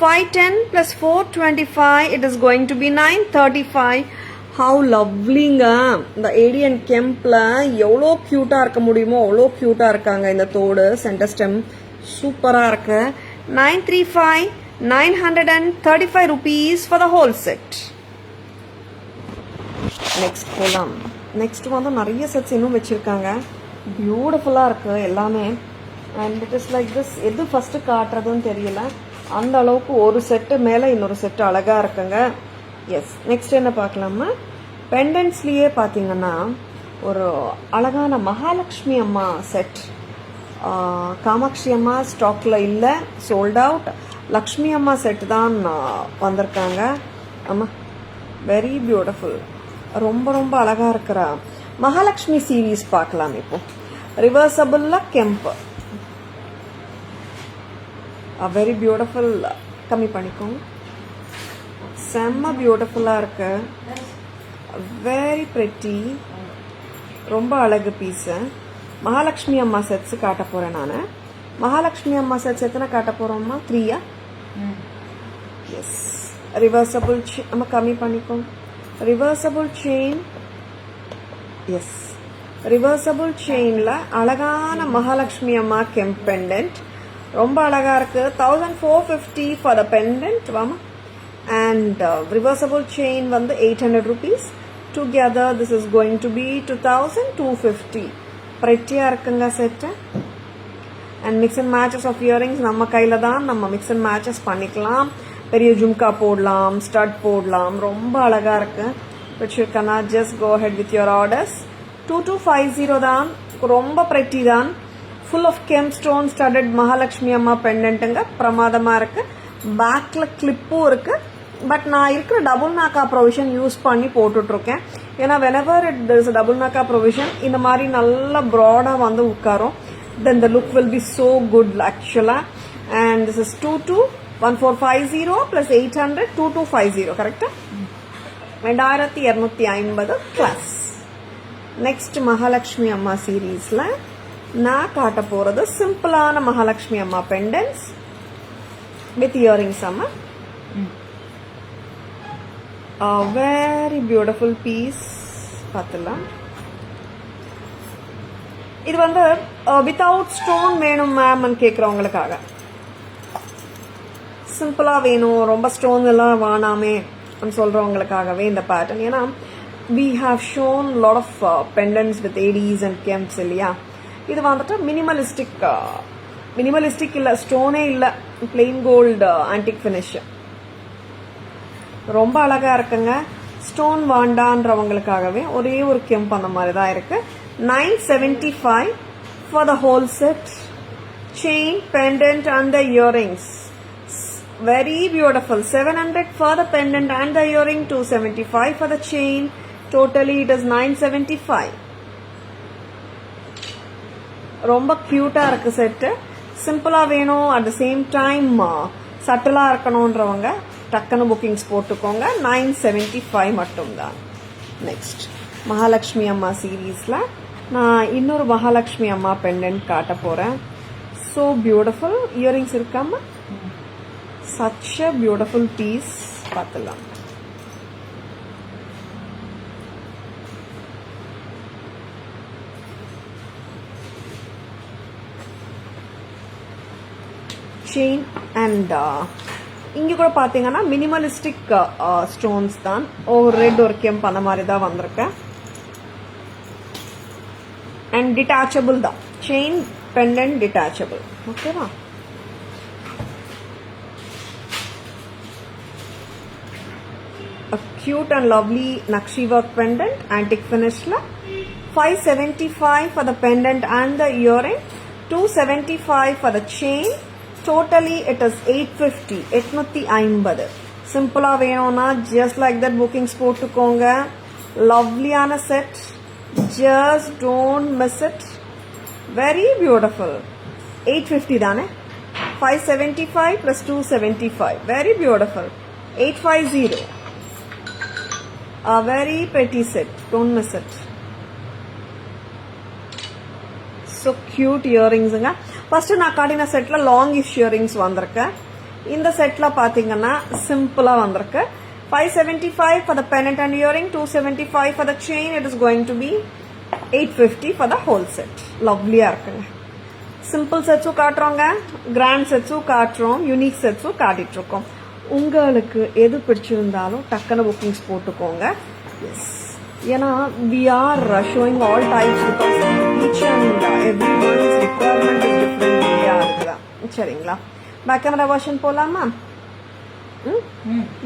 510 plus 425, it is going to be 935. How lovelyங்க. இந்த AD and Kempல எவ்வளோ க்யூட்டாக இருக்க முடியுமோ அவ்வளோ க்யூட்டாக இருக்காங்க. இந்த தோடு சென்டர் ஸ்டெம் சூப்பராக இருக்கு. 935, 935 rupees for the whole set. Next போலாம். நெக்ஸ்ட் வந்து நிறைய செட்ஸ் இன்னும் வச்சிருக்காங்க. பியூட்டிஃபுல்லாக இருக்கு எல்லாமே. And it is like this. எது ஃபர்ஸ்ட் காட்டுறதுன்னு தெரியல. அந்த அளவுக்கு ஒரு செட்டு மேலே இன்னொரு செட்டு அழகாக இருக்குங்க. எஸ், நெக்ஸ்ட் என்ன பார்க்கலாமா? பெண்டன்ட்ஸ்லேயே பார்த்தீங்கன்னா ஒரு அழகான மகாலட்சுமி அம்மா செட். காமாட்சி அம்மா ஸ்டாக்ல இல்லை, சோல்ட் அவுட். லக்ஷ்மி அம்மா செட் தான் வந்திருக்காங்க. ஆமாம், வெரி பியூட்டிஃபுல். ரொம்ப ரொம்ப அழகாக இருக்கிற மகாலட்சுமி சீரீஸ் பார்க்கலாம். இப்போ ரிவர்சபிளில் கெம்ப் வெரி பியூட்டிஃபுல். கம்மி பண்ணிக்கோங்க. செம்ம பியூட்டிஃபுல்லாக இருக்கு. Very pretty. ரொம்ப அழகு பீஸு. மகாலட்சுமி அம்மா செட்ஸ் காட்ட போறேன் நான். மகாலட்சுமி அம்மா செட்ஸ் எத்தனை காட்ட போறோம்மா? 3. எஸ். ரிவர்சபிள் நம்ம கம்மி பண்ணிக்கோங்க. Reversible chain. எஸ், ரிவர்சபிள் செயின்ல அழகான மகாலட்சுமி அம்மா கெம்ப் பெண்டன்ட் ரொம்ப அழகா இருக்கு. 1450 ஃபார் த பெண்டன்ட். வாமா, and reversible chain வந்து 800 rupees. Together this is going to be 2250. pretty இருக்குங்க set. and mix and matches of earrings நம்ம கையில தான், நம்ம mix and matches பண்ணிக்கலாம். பெரிய ஜும்கா போடலாம், ஸ்டட் போடலாம், ரொம்ப அழகா இருக்கு. but you cannot just go ahead with your orders. 2250 தான், ரொம்ப pretty தான். full of gemstone studded Mahalakshmi அம்மா பெண்டன்ட்டுங்க, பிரமாதமா இருக்கு. பேக்ல கிளிப்பும் இருக்கு. பட் நான் இருக்கிற டபுள் நாக்கா ப்ரொவிஷன் யூஸ் பண்ணி போட்டுட்டு இருக்கேன். ஏன்னா whenever there is a double நாக்கா ப்ரொவிஷன் இந்த மாதிரி நல்ல ப்ராடா வந்து உட்காரும். then the look will be so good actually. and this is 221450 plus 800 2250 கரெக்டா? 2250 plus. நெக்ஸ்ட் மகாலட்சுமி அம்மா சீரீஸ்ல நான் காட்ட போறது சிம்பிளான மகாலட்சுமி அம்மா பெண்டன்ஸ் with earrings அம்மா. a very beautiful piece பார்த்தலாம். இது வந்து வித்தவுட் ஸ்டோன் வேணும் மேம் கேட்குறவங்களுக்காக, சிம்பிளா வேணும், ரொம்ப ஸ்டோன் எல்லாம் வேணாமே சொல்றவங்களுக்காகவே இந்த பேட்டர்ன். ஏன்னா we have shown lot of pendants with ADs and kems இல்லையா. இது வந்துட்டு மினிமலிஸ்டிக் இல்ல, ஸ்டோனே இல்ல, பிளெயின் கோல்டு ஆன்டிக் ஃபினிஷ். ரொம்ப அழகா இருக்குங்க. ஸ்டோன் வாண்டான்றவங்களுக்காகவே ஒரே ஒரு கெம்ப் அந்த மாதிரி தான் இருக்கு. 975 for the whole set. chain, pendant and the earrings. Very beautiful. 700 for the pendant and the earring, 275 for the chain. Totally it is 975. ரொம்ப கியூட்டா இருக்கு செட். சிம்பிளா வேணும், அட் த சேம் டைம் சட்டிலா இருக்கணும்ன்றவங்க டக்குன்னு புக்கிங்ஸ் போட்டுக்கோங்க. 975 மட்டும்தான். நெக்ஸ்ட் மகாலட்சுமி அம்மா சீரீஸ்ல நான் இன்னொரு மகாலட்சுமி அம்மா பெண்டன்ட் காட்ட போறேன். so beautiful. இயரிங்ஸ் இருக்காம such a beautiful piece. பார்த்தலாம். chain and இங்க கூட பாத்தீங்கன்னா மினிமலிஸ்டிக் ஸ்டோன்ஸ் தான். ஒரு ரெட் ஒரு கெம்ப் அந்த மாதிரி தான் வந்திருக்கு. அண்ட் டிட்டாச்சபிள் தான். Chain pendant detachable. ஓகேவா? a cute and lovely Nakshi work pendant, antique finishல 575 for the pendant and the earring, 275 for the chain. Totally it is 850. 850. சிம்பிளா வேணும்னா just like that bookings போட்டுக்கோங்க. லவ்லியான set. just don't miss it. very beautiful. 850 தானே? 575 plus 275. very beautiful. 850. a very pretty set. don't miss it. so cute earrings. First நான் காட்டின செட்ல லாங்கிஷ் இயரிங்ஸ் வந்திருக்கு. இந்த செட்ல பாத்தீங்கன்னா சிம்பிளா வந்திருக்கு. 575 for the pendant and earring, 275 for the chain. it is going to be 850 for the whole set. லவ்லியா இருக்குங்க. சிம்பிள் செட்ஸும் காட்டுறோங்க, கிராண்ட் செட்ஸும் காட்டுறோம், யூனிக் செட்ஸும் காட்டிட்டு இருக்கோம். உங்களுக்கு எது பிடிச்சிருந்தாலும் டக்குன்னு புக்கிங்ஸ் போட்டுக்கோங்க. எஸ், ஏன்னா we are showing all types because each and everyone's requirement is different. சரிங்களா? பேக் கேமரா வெர்ஷன் போலாமா?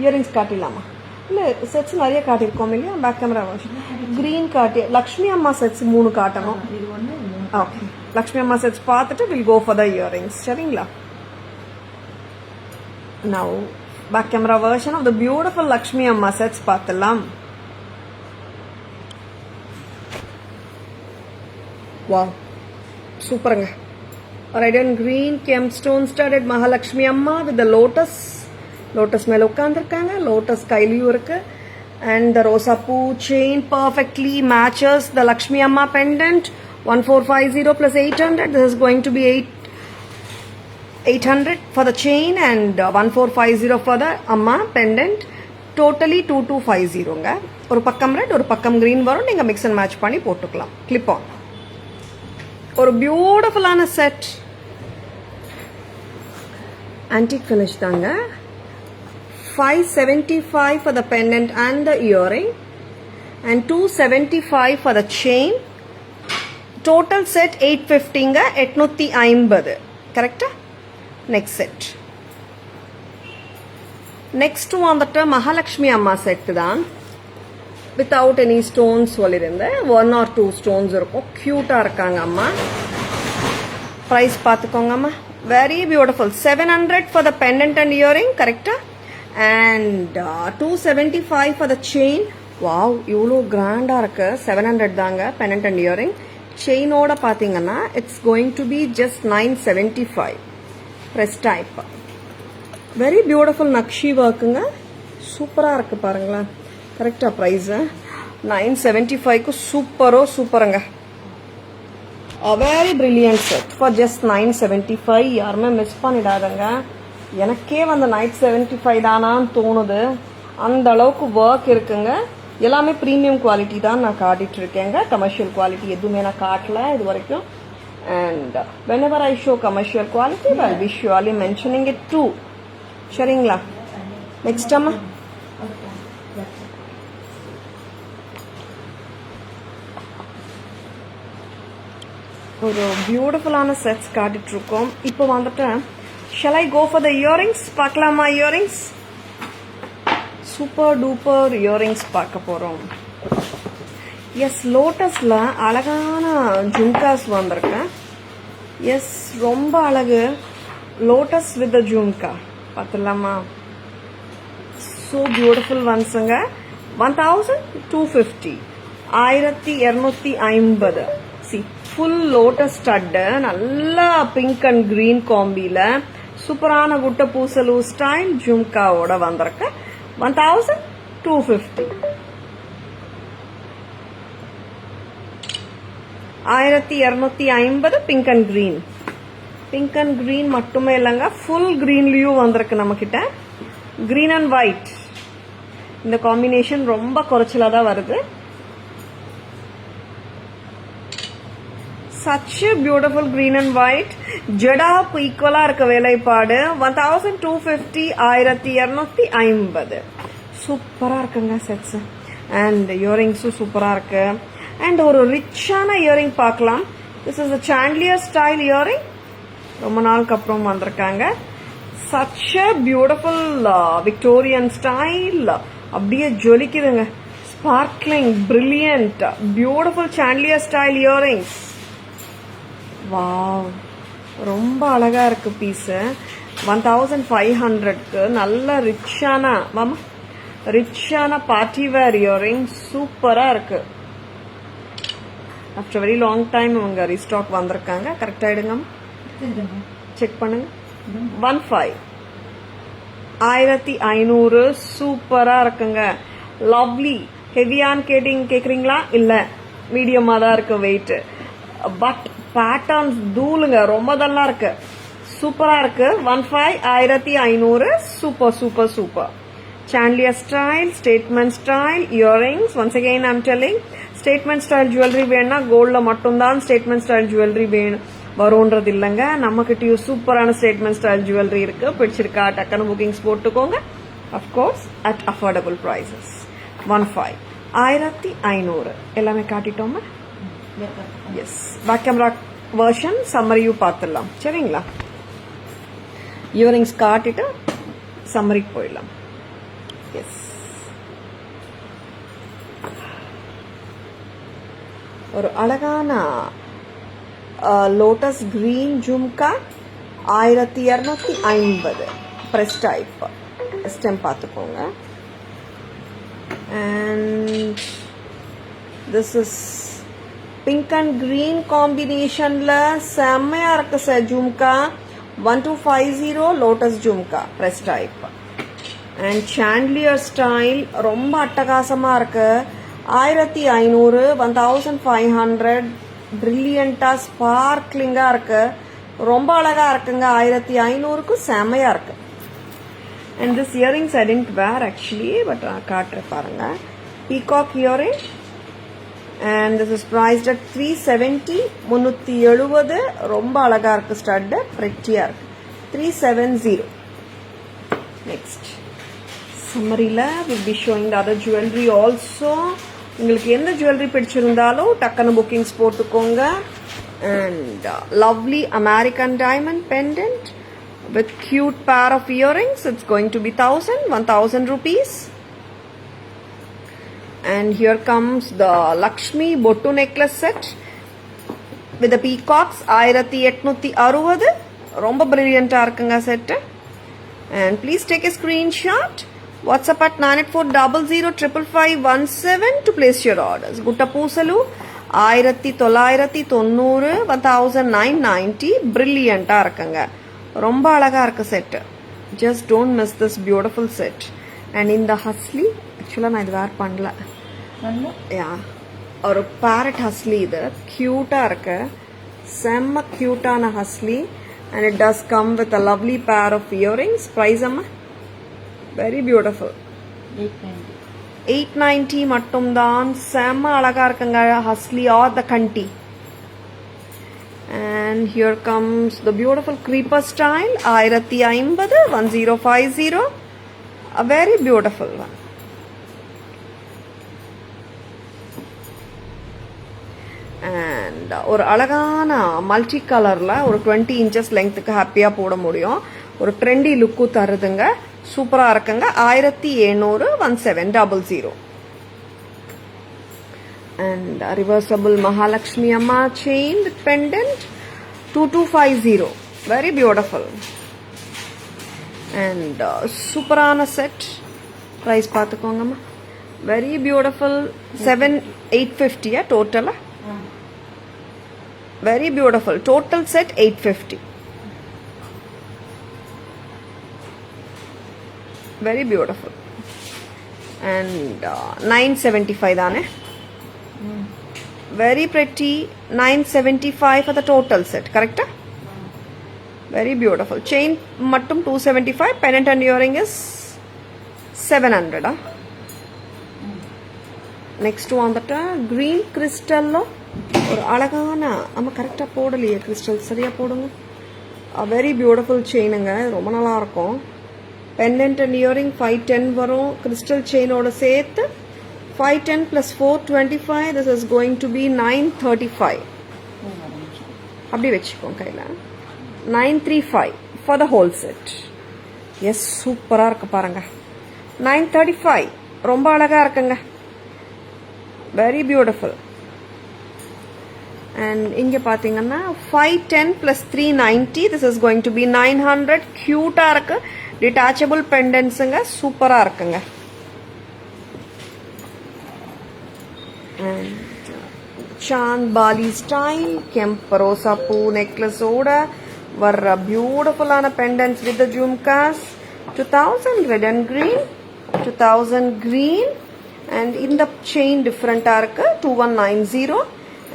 இயரிங்ஸ் காட்டிடலாமா? இல்ல செட்ஸ் நிறைய காட்டியிருக்கோம் இல்லையா? பேக் கேமரா வெர்ஷன் கிரீன் காட்டி லக்ஷ்மி அம்மா செட்ஸ் 3 காட்டணும். ஓகே, லக்ஷ்மி அம்மா செட்ஸ் பார்த்துட்டு will go for the earrings. சரிங்களா? Now back camera version of the beautiful Lakshmi அம்மா செட்ஸ் பார்த்துலாம். வாவ், சூப்பருங்க. red and green gemstone studded Mahalakshmi Amma with the lotus. Lotus மேல உட்கார்ந்திருக்காங்க. lotus கையிலயும் இருக்கு. and the rosa poo chain perfectly matches the Lakshmi Amma pendant. 1450 plus 800. this is going to be 800 for the chain and 1450 for the Amma pendant. totally 2250ங்க. ஒரு பக்கம் ரெட் ஒரு பக்கம் கிரீன் வரும். நீங்க மிக்ஸ் அண்ட் மேட்ச் பண்ணி போட்டுக்கலாம். Clip on. ஒரு பியூட்டிஃபுல்லான செட். ஆன்டிக் ஃபினிஷ் தாங்க. 575 for the pendant and the earring, and 275 for the chain. Total set 850 ங்க 850. correct? Next set. Next வந்துட்டு மகாலட்சுமி அம்மா செட் தான், without any stones சொல்லிருந்தேன். 1 or 2 stones இருக்கும். கியூட்டா இருக்காங்க அம்மா. price பார்த்துக்கோங்க அம்மா. very beautiful. 700 for the pendant and earring, correct? and 275 for the chain. wow, இவ்வளோ கிராண்டா இருக்கு. 700 தாங்க pendant and earring. செயினோட பாத்தீங்கன்னா it's going to be just 975. press type. very beautiful nakshi ஒர்க்குங்க. சூப்பரா இருக்கு பாருங்களேன். கரெக்டா பிரைஸ் 975க்கு சூப்பருங்க. a very brilliant set for just 975. யாருமே மிஸ் பண்ணிடாதங்க. எனக்கே வந்து 975 தானான்னு தோணுது. அந்த அளவுக்கு ஒர்க் இருக்குங்க. எல்லாமே ப்ரீமியம் குவாலிட்டி தான் நான் காட்டிட்டு இருக்கேங்க. கமர்ஷியல் குவாலிட்டி எதுவுமே நான் காட்டல இது வரைக்கும். and whenever I show commercial quality I'll be surely mentioning it too. சரிங்களா? நெக்ஸ்ட் அம்மா ஒரு பியூட்டிஃபுல்லான செட்ஸ் காட்டிட்டு இருக்கோம். இப்போ வந்துட்டு shall I go for the earrings? பார்க்கலாமா? earrings சூப்பர் டூப்பர் இயரிங்ஸ் பார்க்க போறோம். எஸ், லோட்டஸ்ல அழகான ஜும்காஸ் வந்திருக்கேன். எஸ், ரொம்ப அழகு. லோட்டஸ் வித் ஜும்கா பார்த்துலாமா? ஸோ பியூட்டிஃபுல் ஒன்ஸுங்க. 1250. 1250. சி ஃபுல் லோட்டஸ் ஸ்டட்டு, நல்லா பிங்க் அண்ட் கிரீன் காம்பியில சூப்பரான குட்ட பூசலு ஸ்டைல் ஜும்காவோட வந்திருக்கு. 1250. 1250 pink and green. Pink and green மட்டுமே இல்லைங்க, ஃபுல் கிரீன்லயும் வந்திருக்கு நம்ம கிட்ட. கிரீன் அண்ட் ஒயிட் இந்த காம்பினேஷன் ரொம்ப குறைச்சலா தான் வருது. such a beautiful green and white. ஜடாக்கு ஈக்குவலா இருக்க வேலைப்பாடு. 1250. 1250. சூப்பரா இருக்குங்க செட்ஸ். அண்ட் இயரிங்ஸும் சூப்பரா இருக்கு. அண்ட் ஒரு ரிச்சான இயரிங் பார்க்கலாம். This is a chandelier style earring. ரொம்ப நாளுக்கு அப்புறம் வந்திருக்காங்க. such a beautiful Victorian style. அப்படியே ஜொலிக்குதுங்க. Sparkling, brilliant, beautiful chandelier style earrings. Wow, ரொம்ப அழகா இருக்கு பீஸ். 1500க்கு நல்ல ரிச்சான பார்ட்டி வேர் இயரிங் சூப்பரா இருக்கு. ஆஃப்டர் வெரி லாங் டைம் இவங்க ரீஸ்டாக் வந்திருக்காங்க. கரெக்டா எடுங்க, செக் பண்ணுங்க. 15. 1500 சூப்பரா இருக்குங்க. லவ்லி. ஹெவியான்னு கேக்குறீங்களா? இல்ல, மீடியமா தான் இருக்கு வெயிட். பட் பேட்டர்ன்ஸ் தூளுங்க, ரொம்ப நல்லா இருக்கு. சூப்பரா இருக்கு. 1500. Super. Chandelier style, statement style earrings. Once again I'm telling, statement style jewelry வேணா கோல்ட்ல மட்டும்தான் statement style jewelry வரும்ன்றது இல்லைங்க. நம்ம கிட்டயும் சூப்பரான statement style jewelry இருக்கு. பிடிச்சிருக்கா டக்குனு புக்கிங்ஸ் போட்டுக்கோங்க. of course at affordable prices. 1500 எல்லாமே காட்டிட்டோமா? எஸ், பேக் கேமரா வெர்ஷன் சம்மரியும் பார்த்துடலாம். சரிங்களா? இயரிங்ஸ் காட்டிட்டு சம்மரிக்கு போயிடலாம். எஸ், ஒரு அழகான lotus green jhumka 1250 press type. Stem பார்த்துக்கோங்க. and this is pink and green காம்பினேஷன்ல செம்மையா இருக்கு sir jhumka. 1250 lotus jhumka press type. And chandelier style ரொம்ப அட்டகாசமா இருக்கு. 1500. 1500. பிரில்லியண்டா ஸ்பார்க்லிங்கா இருக்கு. ரொம்ப அழகா இருக்குங்க. 1500க்கு செம்மையா இருக்கு. And this earrings I didn't wear actually, but காட்டுறேன் பாருங்க. Peacock earring. and this is priced at 370. 370. ரொம்ப அழகா இருக்கு ஸ்டட், பிரெட்டியா இருக்கு. 370. next சம்மரியில் will be showing the other jewellery also. உங்களுக்கு எந்த ஜுவல்லரி பிடிச்சிருந்தாலும் டக்குன்னு புக்கிங்ஸ் போட்டுக்கோங்க. And lovely American diamond pendant with cute pair of earrings. It's going to be 1,000 rupees. And here comes the Lakshmi Bottu necklace set with the peacocks. 1860. Romba brilliant இருக்குங்க set. And please take a screenshot. WhatsApp at 9840055517 to place your orders. Gutta Poosalu 1990 1990 brilliant இருக்குங்க. ரொம்ப அழகா இருக்கு set. Just don't miss this beautiful set. And இந்த ஹஸ்லி ஆக்சுவலாக நான் இது வேர் பண்ணல. யா, ஒரு பேரட் ஹஸ்லி. இது க்யூட்டாக இருக்கு, செம்ம க்யூட்டான hasli. And it does come with a lovely pair of earrings. Price அம்மா வெரி பியூட்டிஃபுல். 890 மட்டும்தான். செம்ம அழகா இருக்குங்க ஹஸ்லி ஆர் த கண்டி. And here comes the beautiful creeper style. 1050. A very beautiful one. And ஒரு அழகான மல்டி கலர்ல ஒரு 20 inches லெங்க்த்துக்கு ஹாப்பியா போட முடியும். ஒரு ட்ரெண்டி லுக்கு தருதுங்க. சூப்பரா இருக்குங்க. 1700 1700. And a reversible Mahalakshmi Amma chain with pendant 2250. Very beautiful. And superana set. Price paathukonga ma. Very beautiful. 850 total. Very beautiful. Total set 850. Very beautiful. And 975 dane. Very pretty. 975 for the total set, correct? Very beautiful. Chain mattum 275. Pendant and earring is 700. Next one that green crystal lo ஒரு அழகான நம்ம கரெக்டா போடலையே crystal சரியா போடுங்க. A very beautiful chainங்க. ரொம்ப நல்லா இருக்கும். Pendant and earring 510 வரும். crystal chain ஓட சேர்த்து 510 plus 425. This is going to be 935. அப்படி வெச்சுக்கோங்க கையில. 935 for the whole set. Yes, சூப்பரா இருக்கு பாருங்க. 935 ரொம்ப அழகா இருக்குங்க. Very beautiful. And இங்க பாத்தீங்கன்னா 510 plus 390. This is going to be 900. Cute-ஆ இருக்கு. Detachable pendantsங்க. சூப்பரா இருக்குங்க. And Chand Bali style Kemperosa poo necklace oda varra beautiful ana pendants with the jhumkas. 2000 red and green, 2000 green, and in the chain different arka 2190.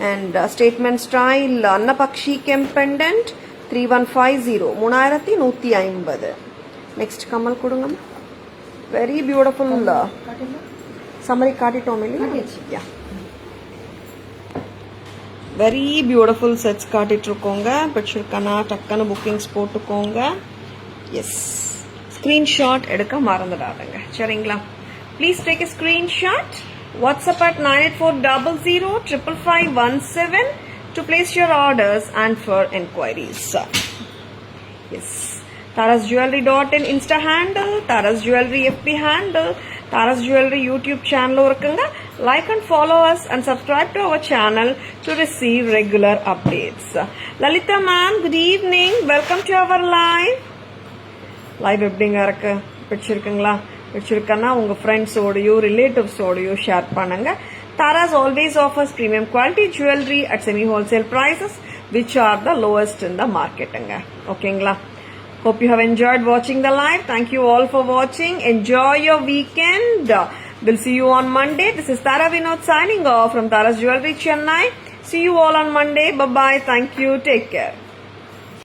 And statement style Annapakshi Kemp pendant 3150 3150. Next Kamal kodunga. Very beautiful summary kaatitom illaya. Yeah, very beautiful sets காட்டிட்டுருக்கோங்க. பிடிச்சிருக்கனா டக்குன்னு புக்கிங்ஸ் போட்டுக்கோங்க. எஸ், ஸ்க்ரீன்ஷாட் எடுக்க மறந்துடாதுங்க. சரிங்களா? Please take a screenshot. WhatsApp at 9840055517 to place your orders and for enquiries. Yes, tarasjewelry.in Insta handle, Taras Jewelry FB handle, Taras Jewelry YouTube channel இருக்குங்க. Like and follow us and subscribe to our channel to receive regular updates. Lalita ma'am, good evening. Welcome to our live. Live எப்படிங்க இருக்கு? பிடிச்சிருக்குங்களா? பிடிச்சிருக்கனா உங்க ஃப்ரெண்ட்ஸ் ஓடையோ ரிலேட்டிவ்ஸ் ஓடையோ ஷேர் பண்ணுங்க. Taras always offers premium quality jewelry at semi wholesale prices which are the lowest in the marketங்க. ஓகேங்களா? Hope you have enjoyed watching the live. Thank you all for watching. Enjoy your weekend. We'll see you on Monday. This is Tara Vinod signing off from Taras Jewelry Chennai. See you all on Monday. Bye-bye. Thank you. Take care.